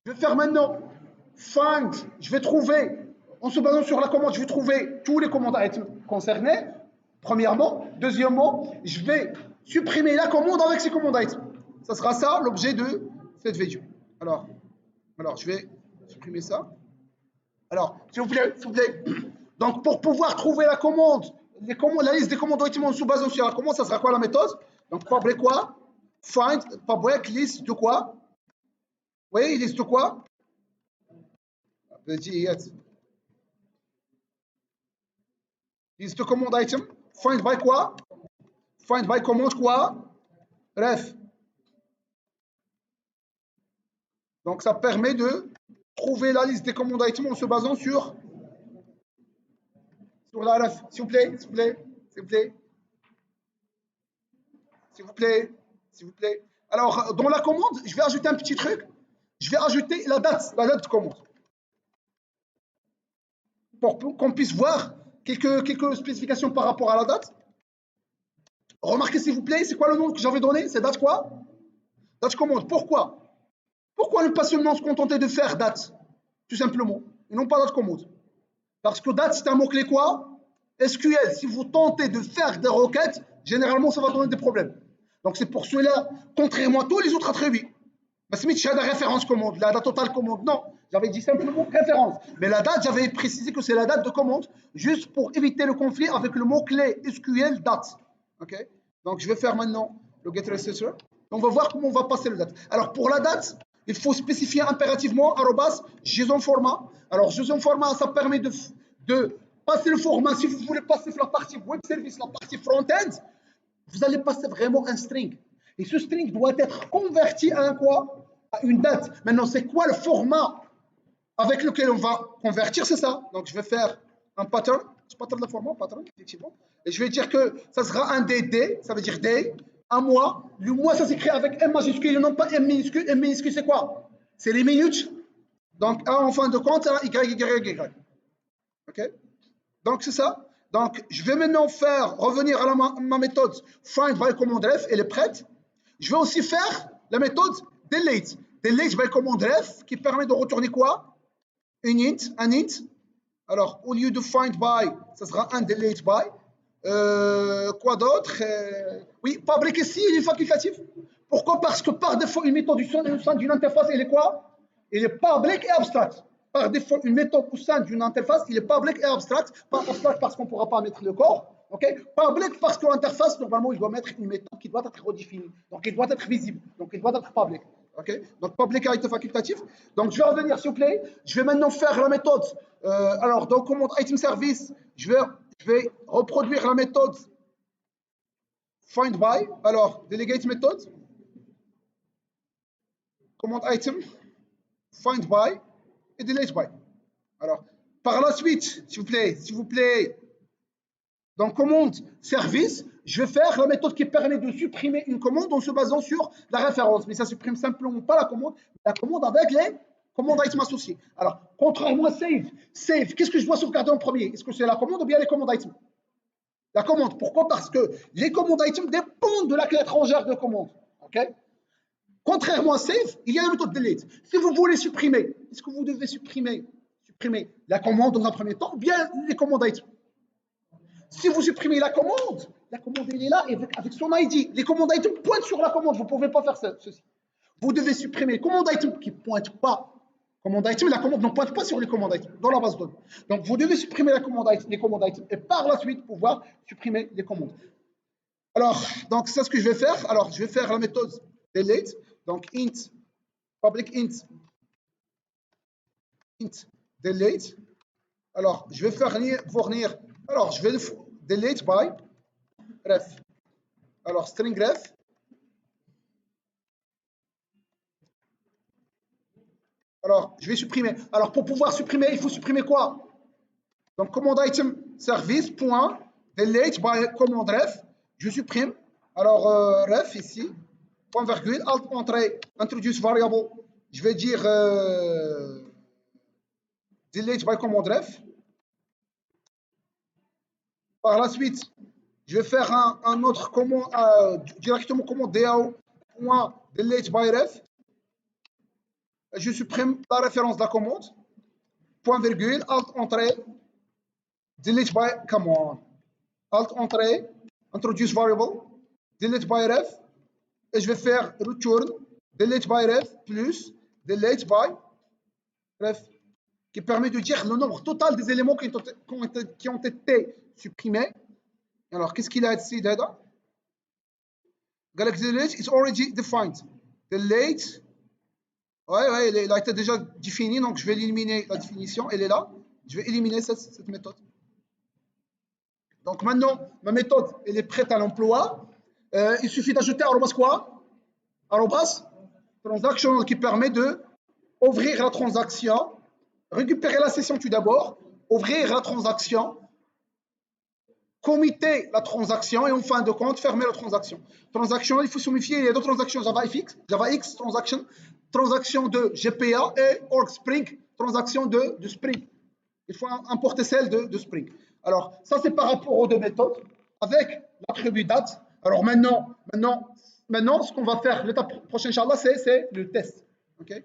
Je vais faire maintenant find, je vais trouver, en se basant sur la commande, je vais trouver tous les commandes items concernés, premièrement. Deuxièmement, je vais supprimer la commande avec ces commandes items. Ça sera ça l'objet de cette vidéo. Alors, je vais supprimer ça. Alors, s'il vous plaît, s'il vous plaît. Donc, pour pouvoir trouver la commande, la liste des commandes items en se basant sur la commande, ça sera quoi la méthode? Donc, public quoi? Find, public, liste de quoi? Oui, liste de quoi? Liste de commande item. Find by quoi? Find by commande quoi? Bref. Donc, ça permet de trouver la liste des commandes items en se basant sur la ref. S'il vous plaît, s'il vous plaît, s'il vous plaît. S'il vous plaît, s'il vous plaît. Alors, dans la commande, je vais ajouter un petit truc. Je vais ajouter la date de commande. Pour qu'on puisse voir quelques spécifications par rapport à la date. Remarquez s'il vous plaît, c'est quoi le nom que j'avais donné? C'est date quoi? Date commande. Pourquoi? Pourquoi ne pas seulement se contenter de faire date? Tout simplement. Et non pas date commande. Parce que date, c'est un mot-clé quoi? SQL. Si vous tentez de faire des requêtes, généralement, ça va donner des problèmes. Donc, c'est pour cela, contrairement à tous les autres attributs, ما سميتش هذا référence commande, la date totale commande, non. J'avais dit simplement référence. Mais la date, j'avais précisé que c'est la date de commande, juste pour éviter le conflit avec le mot-clé SQL date. Ok. Donc, je vais faire maintenant le get researcher. On va voir comment on va passer la date. Alors, pour la date, il faut spécifier impérativement JSON format. Alors, JSON format, ça permet de passer le format. Si vous voulez passer la partie web service, la partie front-end, vous allez passer vraiment un string. Et ce string doit être converti à un quoi? À une date. Maintenant, c'est quoi le format avec lequel on va convertir? C'est ça. Donc, je vais faire un pattern. C'est pattern de format, pattern, effectivement. Et je vais dire que ça sera un DD, ça veut dire day, un mois. Le mois, ça s'écrit avec M majuscule et non pas M minuscule. M minuscule, c'est quoi? C'est les minutes. Donc, A en fin de compte, Y, Y, Y. OK? Donc, c'est ça. Donc, je vais maintenant revenir à ma méthode find by command ref, elle est prête. Je vais aussi faire la méthode delete. Delete by command ref qui permet de retourner quoi? Un int. Alors, au lieu de find by, ça sera un delete by. Quoi d'autre? Oui, public ici, il est facultatif. Pourquoi? Parce que par défaut, une méthode au sein d'une interface, elle est quoi? Elle est public et abstract. Par défaut, une méthode au sein d'une interface, il est public et abstract. Pas abstract parce qu'on ne pourra pas mettre le corps. Okay? Public parce que l'interface, normalement, il doit mettre une méthode qui doit être redéfinie. Donc, il doit être visible. Donc, il doit être public. Okay? Donc, public a été facultatif. Donc, je vais revenir, s'il vous plaît. Je vais maintenant faire la méthode. Alors, dans commande item service, je vais reproduire la méthode find by. Alors, delegate méthode. Commande item, find by et delete by. Alors, par la suite, s'il vous plaît, dans commande service, je vais faire la méthode qui permet de supprimer une commande en se basant sur la référence. Mais ça supprime simplement pas la commande avec les commandes items associées. Alors, contrairement à save, qu'est-ce que je dois sauvegarder en premier? Est-ce que c'est la commande ou bien les commandes items? La commande. Pourquoi? Parce que les commandes items dépendent de la clé étrangère de commande. Okay? Contrairement à save, il y a la méthode delete. Si vous voulez supprimer, est-ce que vous devez supprimer la commande dans un premier temps ou bien les commandes items? Si vous supprimez la commande elle est là avec son ID. Les commandes items pointent sur la commande. Vous ne pouvez pas faire ceci. Vous devez supprimer les commandes items qui ne pointent pas. La commande ne pointe pas sur les commandes items dans la base de données. Donc, vous devez supprimer les commandes items et par la suite pouvoir supprimer les commandes. Alors, donc c'est ce que je vais faire. Alors, je vais faire la méthode delete. Donc, public int delete. Alors, je vais fournir. Alors, je vais delete by ref. Alors, string ref. Alors, je vais supprimer. Alors, pour pouvoir supprimer, il faut supprimer quoi? Donc, commande item service point delete by commande ref. Je supprime. Alors, ref ici, point virgule, alt entrée, introduce variable. Je vais dire delete by commande ref. Par la suite, je vais faire un autre commande, directement commande DAO point delete by ref. Je supprime la référence de la commande, point virgule, alt entrée, delete by, come on, alt entrée, introduce variable, delete by ref, et je vais faire return, delete by ref plus delete by ref, qui permet de dire le nombre total des éléments qui ont été supprimés. Alors, qu'est-ce qu'il a ici, Dada? Galaxy delete is already defined. Delete, ouais, il a été déjà défini, donc je vais éliminer la définition, elle est là. Je vais éliminer cette méthode. Donc maintenant, ma méthode, elle est prête à l'emploi. Il suffit d'ajouter arrobas quoi? Arrobas transaction qui permet de ouvrir la transaction, récupérer la session tout d'abord, ouvrir la transaction, committer la transaction et en fin de compte, fermer la transaction. Transaction, il faut signifier, il y a deux transactions Java X transaction, transaction de GPA et org Spring, transaction de Spring. Il faut importer celle de Spring. Alors, ça c'est par rapport aux deux méthodes avec l'attribut date. Alors maintenant, ce qu'on va faire, l'étape prochaine, Inch'Allah, c'est le test. Okay?